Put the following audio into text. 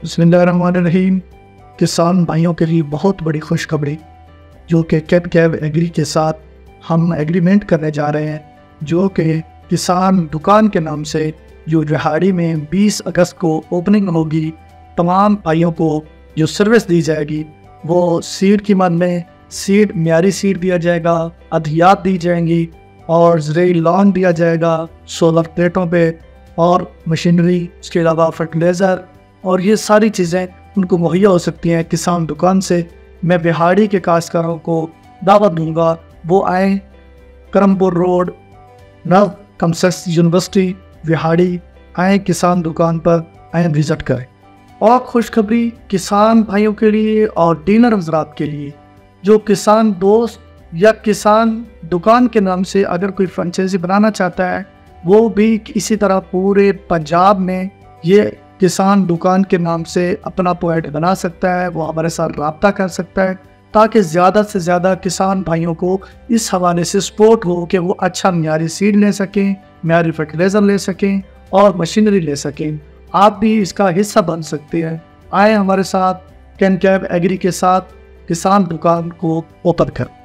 बिस्मिल्लाहिर्रहमानिर्रहीम। किसान भाइयों के लिए बहुत बड़ी खुशखबरी, जो कि कैब एग्री के साथ हम एग्रीमेंट करने जा रहे हैं, जो कि किसान दुकान के नाम से जो रिहाड़ी में 20 अगस्त को ओपनिंग होगी। तमाम भाइयों को जो सर्विस दी जाएगी वो सीड की मद में सीड, म्यारी सीड दिया जाएगा, अधियात दी जाएंगी और ज़रूरी लोन दिया जाएगा सोलर प्लेटों पे और मशीनरी, उसके अलावा फर्टिलाइज़र और ये सारी चीज़ें उनको मुहैया हो सकती हैं किसान दुकान से। मैं बिहाड़ी के काश्तकारों को दावत दूंगा, वो आएँ करमपुर रोड, नव कमसेस यूनिवर्सिटी, बिहाड़ी आएँ, किसान दुकान पर आएँ, विज़िट करें। और खुशखबरी किसान भाइयों के लिए और डीलर हज़रात के लिए, जो किसान दोस्त या किसान दुकान के नाम से अगर कोई फ्रेंचाइजी बनाना चाहता है, वो भी इसी तरह पूरे पंजाब में ये किसान दुकान के नाम से अपना पॉइंट बना सकता है। वो हमारे साथ रब्ता कर सकता है ताकि ज़्यादा से ज़्यादा किसान भाइयों को इस हवाले से सपोर्ट हो कि वो अच्छा म्यारी सीड ले सकें, म्यारी फर्टिलाइज़र ले सकें और मशीनरी ले सकें। आप भी इसका हिस्सा बन सकते हैं। आए हमारे साथ कैब एग्री के साथ किसान दुकान को ओपन करें।